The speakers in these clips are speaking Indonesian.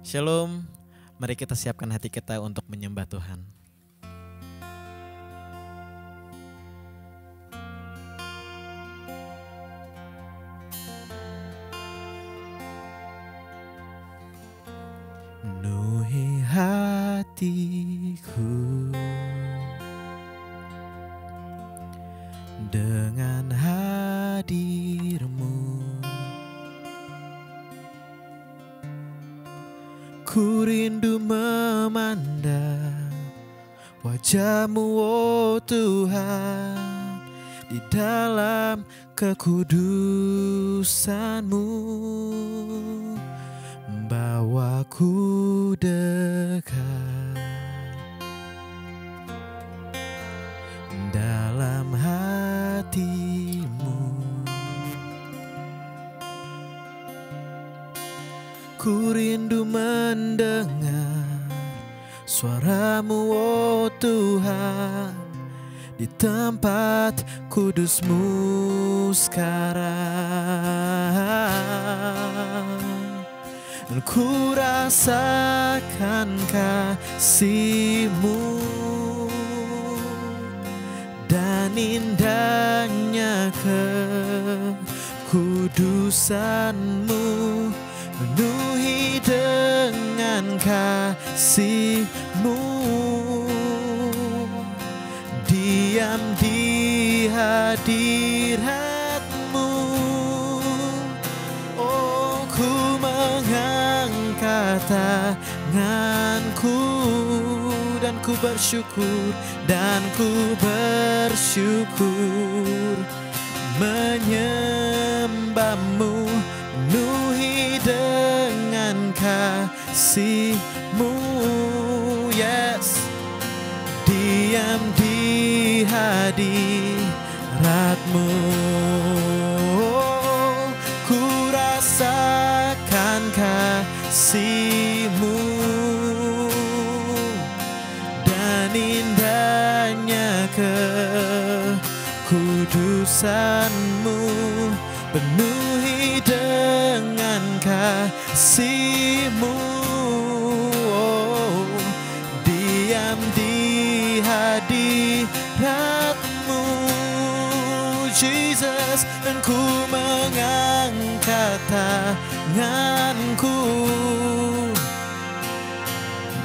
Shalom, mari kita siapkan hati kita untuk menyembah Tuhan. Penuhi hatiku dengan hadir-Mu. Ku rindu memandang wajah-Mu, oh Tuhan, di dalam kekudusan-Mu. Bawaku dekat dalam hati-Mu. Ku rindu mendengar suara-Mu, oh Tuhan, di tempat kudus-Mu sekarang. Dan ku rasakan kasih-Mu dan indahnya kekudusan-Mu, penuhi dengan kasih-Mu, diam di hadirat-Mu. Oh, ku mengangkat tanganku dan ku bersyukur, menyembah-Mu, penuhi dengan kasih-Mu. Yes, diam di hadirat-Mu. Ku rasakan kasih-Mu dan indahnya kekudusan-Mu, penuhi dengan kasih-Mu. Oh, diam di hadirat-Mu, Jesus. Dan ku mengangkat tanganku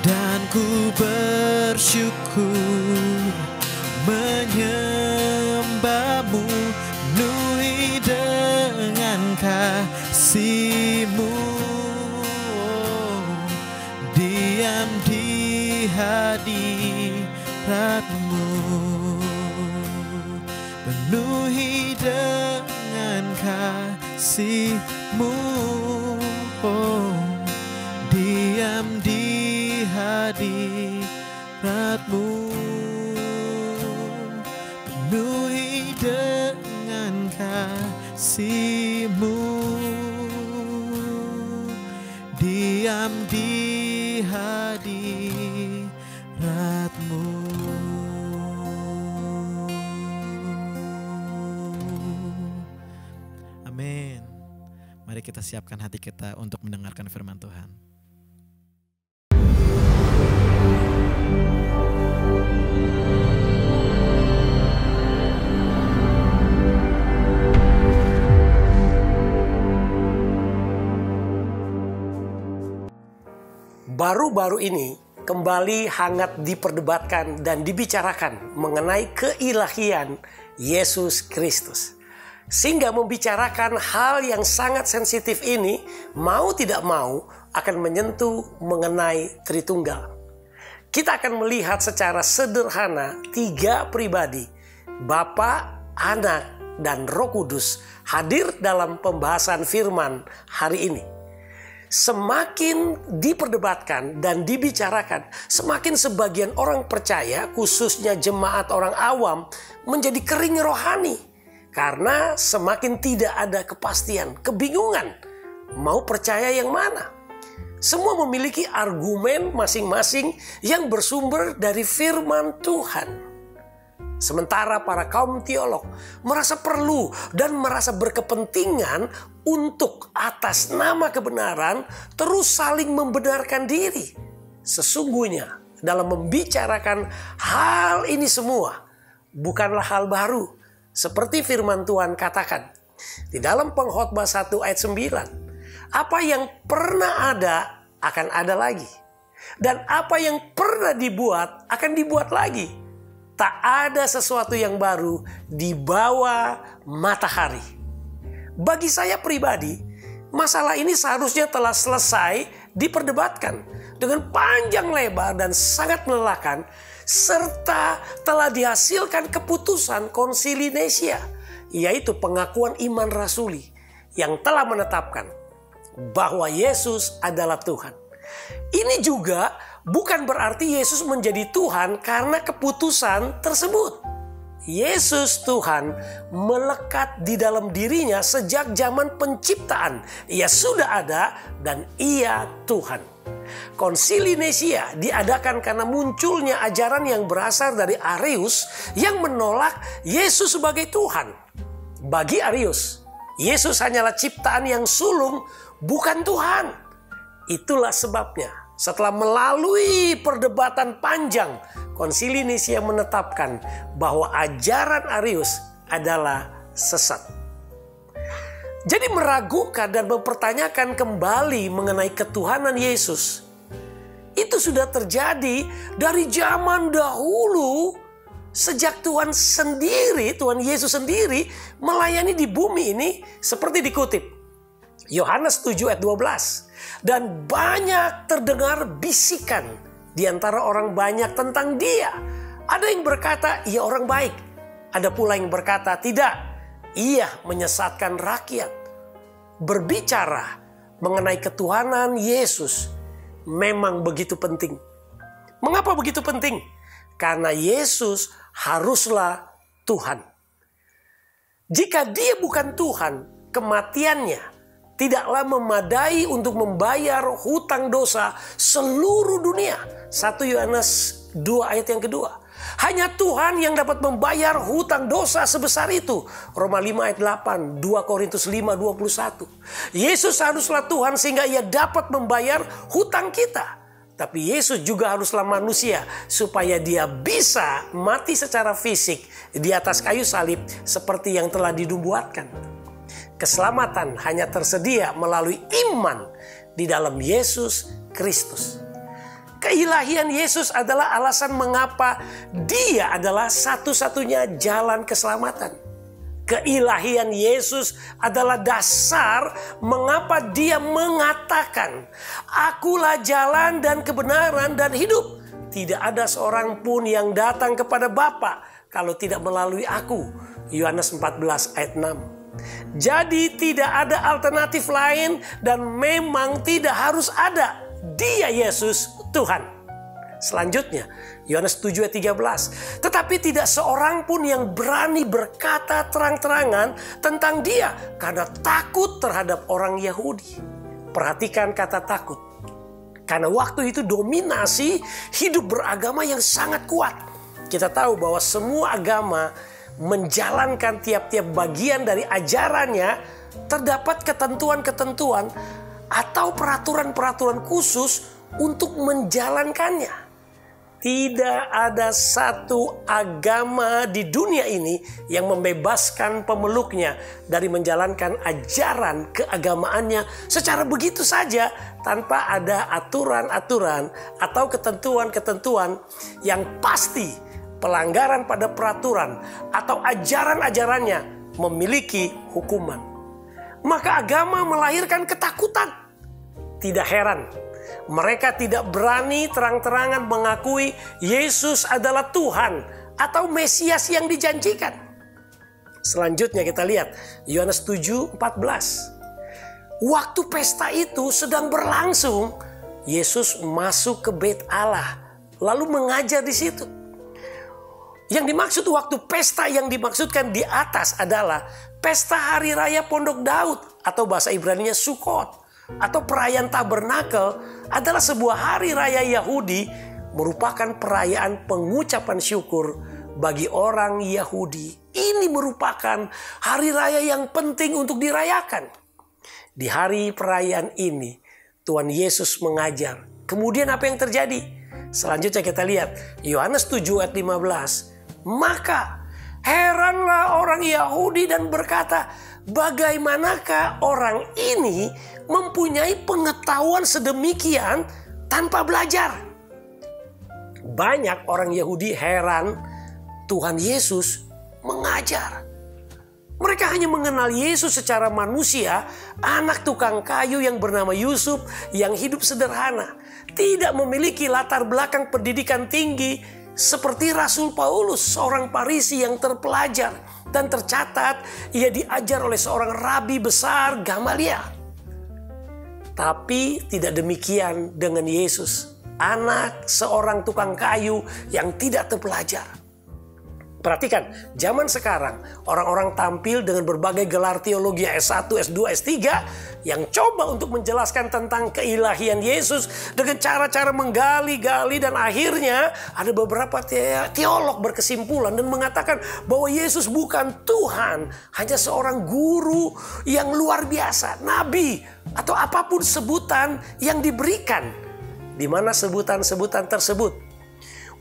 dan ku bersyukur, menyembah-Mu, penuhi dengan kasih-Mu. Oh, diam di hadirat-Mu, penuhi dengan kasih-Mu. Oh, diam di hadirat-Mu, penuhi dengan kasih-Mu, diam di hadirat-Mu. Amin. Mari kita siapkan hati kita untuk mendengarkan firman Tuhan. Baru-baru ini kembali hangat diperdebatkan dan dibicarakan mengenai keilahian Yesus Kristus. Sehingga membicarakan hal yang sangat sensitif ini, mau tidak mau akan menyentuh mengenai Tritunggal. Kita akan melihat secara sederhana 3 pribadi, Bapa, Anak, dan Roh Kudus hadir dalam pembahasan firman hari ini. Semakin diperdebatkan dan dibicarakan, semakin sebagian orang percaya, khususnya jemaat orang awam, menjadi kering rohani. Karena semakin tidak ada kepastian, kebingungan, mau percaya yang mana. Semua memiliki argumen masing-masing yang bersumber dari firman Tuhan. Sementara para kaum teolog merasa perlu dan merasa berkepentingan untuk atas nama kebenaran terus saling membenarkan diri. Sesungguhnya dalam membicarakan hal ini semua bukanlah hal baru. Seperti firman Tuhan katakan di dalam Pengkhotbah 1 ayat 9. Apa yang pernah ada akan ada lagi. Dan apa yang pernah dibuat akan dibuat lagi. Tak ada sesuatu yang baru di bawah matahari. Bagi saya pribadi, masalah ini seharusnya telah selesai diperdebatkan dengan panjang lebar dan sangat melelahkan, serta telah dihasilkan keputusan Konsili Nicea, yaitu pengakuan iman rasuli yang telah menetapkan bahwa Yesus adalah Tuhan. Ini juga bukan berarti Yesus menjadi Tuhan karena keputusan tersebut. Yesus Tuhan melekat di dalam dirinya sejak zaman penciptaan. Ia sudah ada dan ia Tuhan. Konsili Nicea diadakan karena munculnya ajaran yang berasal dari Arius yang menolak Yesus sebagai Tuhan. Bagi Arius, Yesus hanyalah ciptaan yang sulung, bukan Tuhan. Itulah sebabnya setelah melalui perdebatan panjang, Konsili Nicea menetapkan bahwa ajaran Arius adalah sesat. Jadi meragukan dan mempertanyakan kembali mengenai ketuhanan Yesus itu sudah terjadi dari zaman dahulu, sejak Tuhan Yesus sendiri melayani di bumi ini, seperti dikutip Yohanes 7 ayat 12. Dan banyak terdengar bisikan di antara orang banyak tentang dia. Ada yang berkata, ia orang baik. Ada pula yang berkata, tidak, ia menyesatkan rakyat. Berbicara mengenai ketuhanan Yesus memang begitu penting. Mengapa begitu penting? Karena Yesus haruslah Tuhan. Jika dia bukan Tuhan, kematiannya tidaklah memadai untuk membayar hutang dosa seluruh dunia. 1 Yohanes 2 ayat yang kedua. Hanya Tuhan yang dapat membayar hutang dosa sebesar itu. Roma 5 ayat 8, 2 Korintus 5, 21. Yesus haruslah Tuhan sehingga ia dapat membayar hutang kita. Tapi Yesus juga haruslah manusia supaya dia bisa mati secara fisik di atas kayu salib seperti yang telah dinubuatkan. Keselamatan hanya tersedia melalui iman di dalam Yesus Kristus. Keilahian Yesus adalah alasan mengapa dia adalah satu-satunya jalan keselamatan. Keilahian Yesus adalah dasar mengapa dia mengatakan, "Akulah jalan dan kebenaran dan hidup. Tidak ada seorang pun yang datang kepada Bapa kalau tidak melalui aku." Yohanes 14 ayat 6. Jadi tidak ada alternatif lain dan memang tidak harus ada. Dia Yesus Tuhan. Selanjutnya Yohanes 7 ayat 13. Tetapi tidak seorang pun yang berani berkata terang-terangan tentang dia karena takut terhadap orang Yahudi. Perhatikan kata takut. Karena waktu itu dominasi hidup beragama yang sangat kuat. Kita tahu bahwa semua agama menjalankan tiap-tiap bagian dari ajarannya, terdapat ketentuan-ketentuan atau peraturan-peraturan khusus untuk menjalankannya. Tidak ada satu agama di dunia ini yang membebaskan pemeluknya dari menjalankan ajaran keagamaannya secara begitu saja tanpa ada aturan-aturan atau ketentuan-ketentuan yang pasti. Pelanggaran pada peraturan atau ajaran-ajarannya memiliki hukuman. Maka agama melahirkan ketakutan. Tidak heran mereka tidak berani terang-terangan mengakui Yesus adalah Tuhan atau Mesias yang dijanjikan. Selanjutnya kita lihat Yohanes 7:14. Waktu pesta itu sedang berlangsung, Yesus masuk ke Bait Allah lalu mengajar di situ. Yang dimaksud waktu pesta yang dimaksudkan di atas adalah pesta hari raya Pondok Daud atau bahasa Ibraninya Sukkot, atau perayaan Tabernakel adalah sebuah hari raya Yahudi, merupakan perayaan pengucapan syukur bagi orang Yahudi. Ini merupakan hari raya yang penting untuk dirayakan. Di hari perayaan ini Tuhan Yesus mengajar. Kemudian apa yang terjadi? Selanjutnya kita lihat Yohanes 7 ayat 15. Maka heranlah orang Yahudi dan berkata, bagaimanakah orang ini mempunyai pengetahuan sedemikian tanpa belajar? Banyak orang Yahudi heran Tuhan Yesus mengajar. Mereka hanya mengenal Yesus secara manusia, anak tukang kayu yang bernama Yusuf yang hidup sederhana. Tidak memiliki latar belakang pendidikan tinggi seperti Rasul Paulus, seorang Farisi yang terpelajar. Dan tercatat ia diajar oleh seorang rabi besar Gamaliel. Tapi tidak demikian dengan Yesus, anak seorang tukang kayu yang tidak terpelajar. Perhatikan, zaman sekarang orang-orang tampil dengan berbagai gelar teologi S1, S2, S3 yang coba untuk menjelaskan tentang keilahian Yesus dengan cara-cara menggali-gali, dan akhirnya ada beberapa teolog berkesimpulan dan mengatakan bahwa Yesus bukan Tuhan, hanya seorang guru yang luar biasa, nabi atau apapun sebutan yang diberikan, di mana sebutan-sebutan tersebut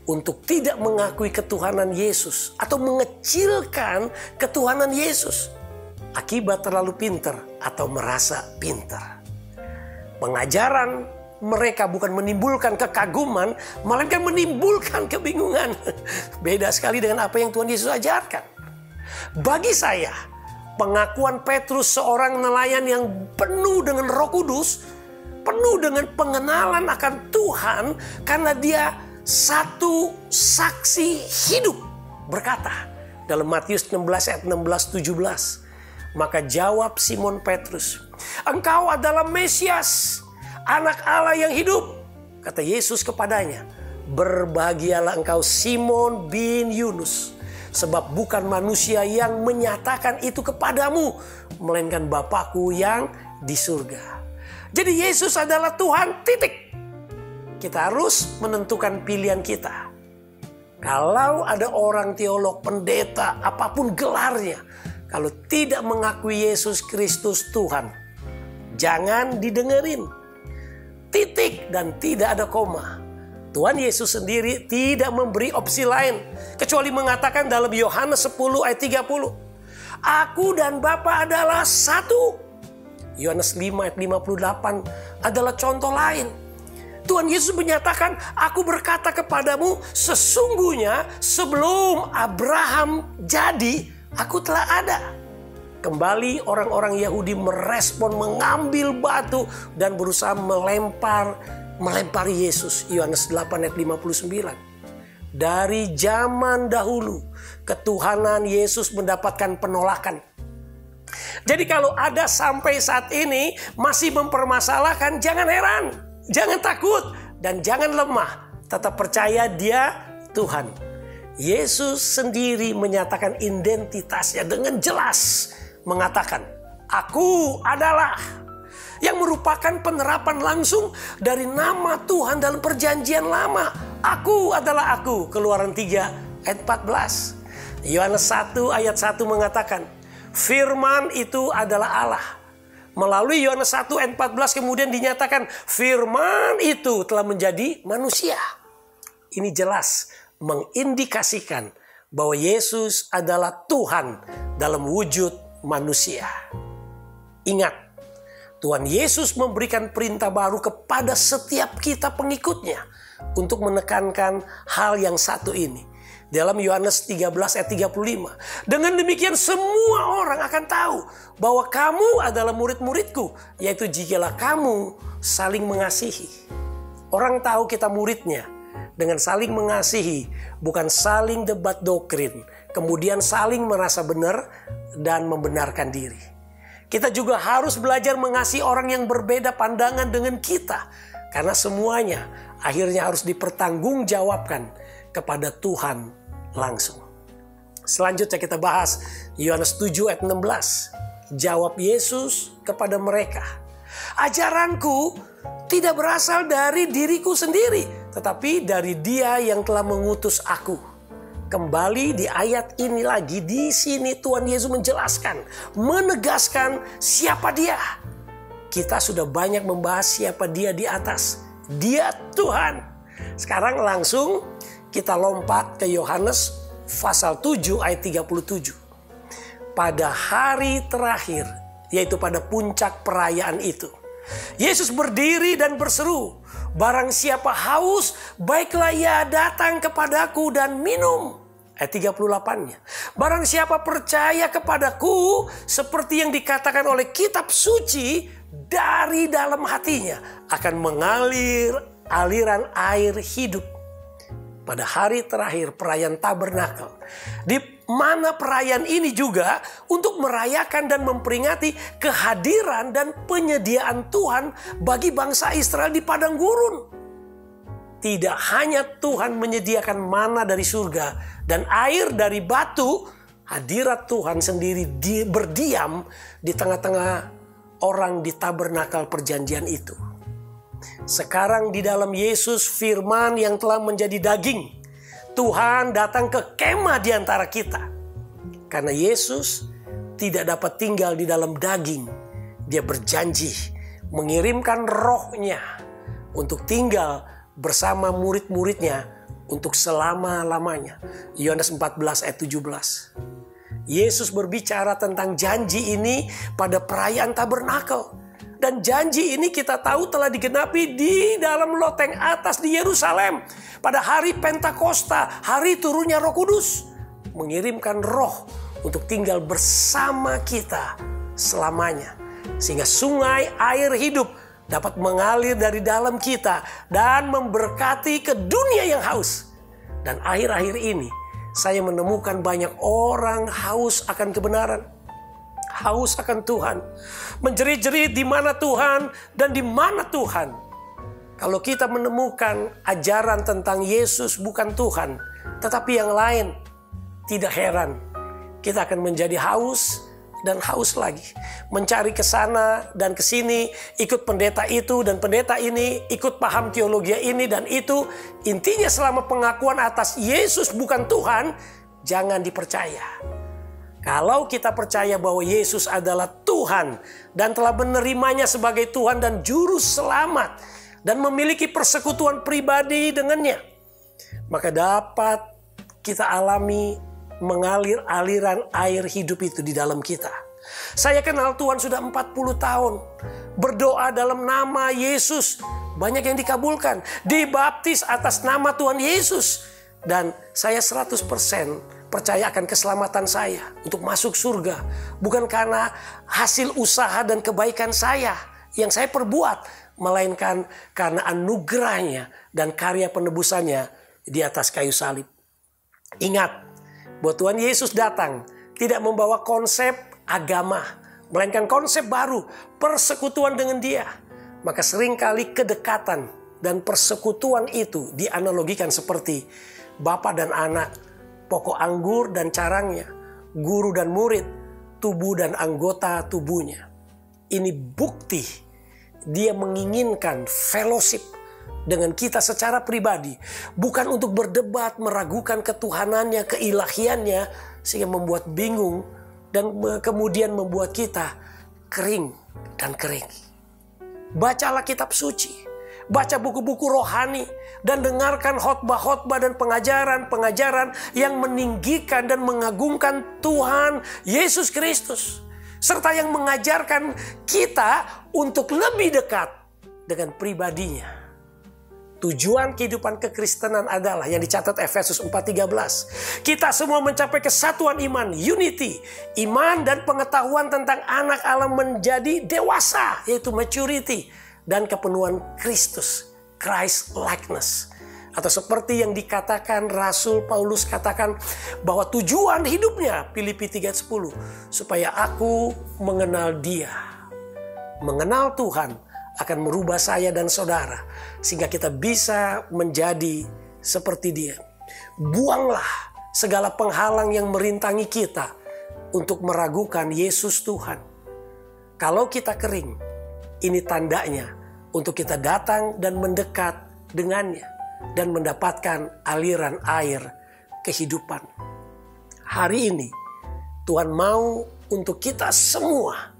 untuk tidak mengakui ketuhanan Yesus atau mengecilkan ketuhanan Yesus akibat terlalu pintar atau merasa pintar. Pengajaran mereka bukan menimbulkan kekaguman, melainkan menimbulkan kebingungan. Beda sekali dengan apa yang Tuhan Yesus ajarkan. Bagi saya, pengakuan Petrus, seorang nelayan yang penuh dengan Roh Kudus, penuh dengan pengenalan akan Tuhan, karena dia satu saksi hidup, berkata dalam Matius 16 ayat 16-17. Maka jawab Simon Petrus, engkau adalah Mesias, anak Allah yang hidup. Kata Yesus kepadanya, berbahagialah engkau Simon bin Yunus, sebab bukan manusia yang menyatakan itu kepadamu, melainkan Bapakku yang di surga. Jadi Yesus adalah Tuhan, titik. Kita harus menentukan pilihan kita. Kalau ada orang teolog, pendeta, apapun gelarnya, kalau tidak mengakui Yesus Kristus Tuhan, jangan didengerin. Titik dan tidak ada koma. Tuhan Yesus sendiri tidak memberi opsi lain, kecuali mengatakan dalam Yohanes 10 ayat 30. Aku dan Bapa adalah satu. Yohanes 5 ayat 58 adalah contoh lain. Tuhan Yesus menyatakan, aku berkata kepadamu, sesungguhnya sebelum Abraham jadi, aku telah ada. Kembali orang-orang Yahudi merespon, mengambil batu dan berusaha melempari Yesus. Yohanes 8 ayat 59. Dari zaman dahulu, ketuhanan Yesus mendapatkan penolakan. Jadi kalau ada sampai saat ini masih mempermasalahkan, jangan heran. Jangan takut dan jangan lemah. Tetap percaya Dia Tuhan. Yesus sendiri menyatakan identitasnya dengan jelas. Mengatakan, aku adalah. Yang merupakan penerapan langsung dari nama Tuhan dalam perjanjian lama. Aku adalah aku. Keluaran 3 ayat 14. Yohanes 1 ayat 1 mengatakan, firman itu adalah Allah. Melalui Yohanes 1 ayat 14 kemudian dinyatakan firman itu telah menjadi manusia. Ini jelas mengindikasikan bahwa Yesus adalah Tuhan dalam wujud manusia. Ingat, Tuhan Yesus memberikan perintah baru kepada setiap kita pengikutnya untuk menekankan hal yang satu ini. Dalam Yohanes 13 ayat 35. Dengan demikian semua orang akan tahu bahwa kamu adalah murid-muridku, yaitu jikalau kamu saling mengasihi. Orang tahu kita muridnya dengan saling mengasihi, bukan saling debat doktrin, kemudian saling merasa benar dan membenarkan diri. Kita juga harus belajar mengasihi orang yang berbeda pandangan dengan kita, karena semuanya akhirnya harus dipertanggungjawabkan kepada Tuhan langsung. Selanjutnya kita bahas Yohanes 7 ayat 16. Jawab Yesus kepada mereka, ajaranku tidak berasal dari diriku sendiri, tetapi dari Dia yang telah mengutus aku. Kembali di ayat ini lagi, di sini Tuhan Yesus menjelaskan, menegaskan siapa Dia. kita sudah banyak membahas siapa dia di atas. Dia Tuhan. Sekarang langsung kita lompat ke Yohanes pasal 7 ayat 37. Pada hari terakhir, yaitu pada puncak perayaan itu, Yesus berdiri dan berseru, "Barang siapa haus, baiklah ia datang kepadaku dan minum." Ayat 38-nya. "Barang siapa percaya kepadaku, seperti yang dikatakan oleh kitab suci, dari dalam hatinya akan mengalir aliran air hidup." Pada hari terakhir perayaan Tabernakel, di mana perayaan ini juga untuk merayakan dan memperingati kehadiran dan penyediaan Tuhan bagi bangsa Israel di padang gurun. Tidak hanya Tuhan menyediakan mana dari surga dan air dari batu, hadirat Tuhan sendiri berdiam di tengah-tengah orang di tabernakel perjanjian itu. Sekarang di dalam Yesus, firman yang telah menjadi daging, Tuhan datang ke kemah di antara kita. Karena Yesus tidak dapat tinggal di dalam daging, Dia berjanji mengirimkan Roh-Nya untuk tinggal bersama murid-muridnya untuk selama-lamanya. Yohanes 14 ayat 17. Yesus berbicara tentang janji ini pada perayaan Tabernakel. Dan janji ini kita tahu telah digenapi di dalam loteng atas di Yerusalem. Pada hari Pentakosta, hari turunnya Roh Kudus. Mengirimkan Roh untuk tinggal bersama kita selamanya. Sehingga sungai air hidup dapat mengalir dari dalam kita dan memberkati ke dunia yang haus. Dan akhir-akhir ini saya menemukan banyak orang haus akan kebenaran. Haus akan Tuhan. Menjerit-jerit di mana Tuhan dan di mana Tuhan. Kalau kita menemukan ajaran tentang Yesus bukan Tuhan, tetapi yang lain, tidak heran kita akan menjadi haus dan haus lagi. Mencari ke sana dan ke sini, ikut pendeta itu dan pendeta ini, ikut paham teologi ini dan itu. Intinya selama pengakuan atas Yesus bukan Tuhan, jangan dipercaya. Kalau kita percaya bahwa Yesus adalah Tuhan dan telah menerimanya sebagai Tuhan dan Juru Selamat dan memiliki persekutuan pribadi dengannya, maka dapat kita alami mengalir aliran air hidup itu di dalam kita. Saya kenal Tuhan sudah 40 tahun. Berdoa dalam nama Yesus, banyak yang dikabulkan. Dibaptis atas nama Tuhan Yesus. Dan saya 100% percaya akan keselamatan saya untuk masuk surga. Bukan karena hasil usaha dan kebaikan saya yang saya perbuat, melainkan karena anugerahnya dan karya penebusannya di atas kayu salib. Ingat bahwa Tuhan Yesus datang tidak membawa konsep agama, melainkan konsep baru, persekutuan dengan Dia. Maka seringkali kedekatan dan persekutuan itu dianalogikan seperti Bapa dan anak, pokok anggur dan carangnya, guru dan murid, tubuh dan anggota tubuhnya. Ini bukti Dia menginginkan fellowship dengan kita secara pribadi. Bukan untuk berdebat, meragukan ketuhanannya, keilahiannya, sehingga membuat bingung dan kemudian membuat kita kering dan kering. Bacalah kitab suci. Baca buku-buku rohani dan dengarkan khotbah-khotbah dan pengajaran-pengajaran yang meninggikan dan mengagungkan Tuhan Yesus Kristus. Serta yang mengajarkan kita untuk lebih dekat dengan pribadinya. Tujuan kehidupan kekristenan adalah yang dicatat Efesus 4:13. Kita semua mencapai kesatuan iman, unity. Iman dan pengetahuan tentang anak Allah menjadi dewasa, yaitu maturity. Dan kepenuhan Kristus, Christ likeness. Atau seperti yang dikatakan Rasul Paulus katakan bahwa tujuan hidupnya, Filipi 3:10, supaya aku mengenal Dia. Mengenal Tuhan akan merubah saya dan saudara sehingga kita bisa menjadi seperti Dia. Buanglah segala penghalang yang merintangi kita untuk meragukan Yesus Tuhan. Kalau kita kering, ini tandanya untuk kita datang dan mendekat dengannya dan mendapatkan aliran air kehidupan. Hari ini Tuhan mau untuk kita semua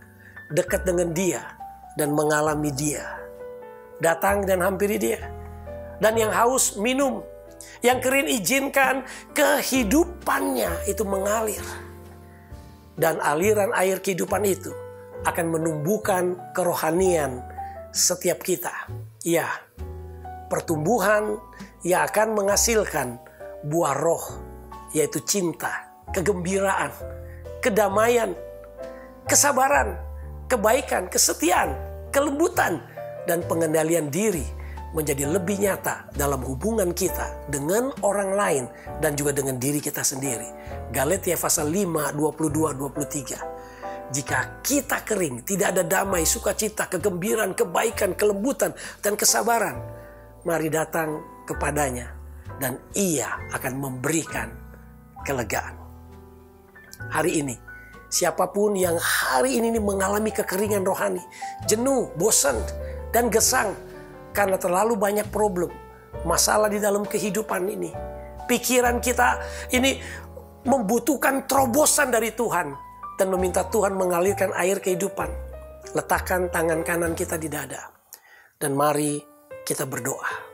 dekat dengan Dia dan mengalami Dia. Datang dan hampiri Dia. Dan yang haus minum, yang kering izinkan kehidupannya itu mengalir. Dan aliran air kehidupan itu akan menumbuhkan kerohanian setiap kita. Ya, pertumbuhan yang akan menghasilkan buah roh, yaitu cinta, kegembiraan, kedamaian, kesabaran, kebaikan, kesetiaan, kelembutan, dan pengendalian diri menjadi lebih nyata dalam hubungan kita dengan orang lain dan juga dengan diri kita sendiri. Galatia pasal 5, 22-23. Jika kita kering, tidak ada damai, sukacita, kegembiraan, kebaikan, kelembutan, dan kesabaran, mari datang kepadanya dan Ia akan memberikan kelegaan. Hari ini, siapapun yang hari ini mengalami kekeringan rohani, jenuh, bosan, dan gesang karena terlalu banyak problem, masalah di dalam kehidupan ini. Pikiran kita ini membutuhkan terobosan dari Tuhan dan meminta Tuhan mengalirkan air kehidupan. Letakkan tangan kanan kita di dada dan mari kita berdoa.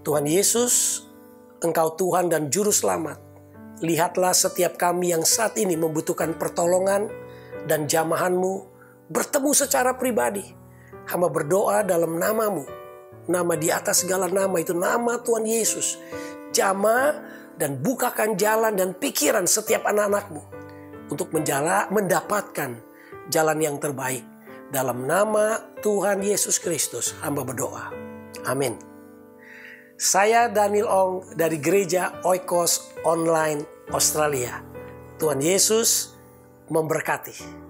Tuhan Yesus, Engkau Tuhan dan Juru Selamat. Lihatlah setiap kami yang saat ini membutuhkan pertolongan dan jamahan-Mu bertemu secara pribadi. Hamba berdoa dalam nama-Mu, nama di atas segala nama, itu nama Tuhan Yesus. Jamah dan bukakan jalan dan pikiran setiap anak-anak-Mu untuk mendapatkan jalan yang terbaik. Dalam nama Tuhan Yesus Kristus, hamba berdoa. Amin. Saya Daniel Ong dari Gereja Oikos Online Australia. Tuhan Yesus memberkati.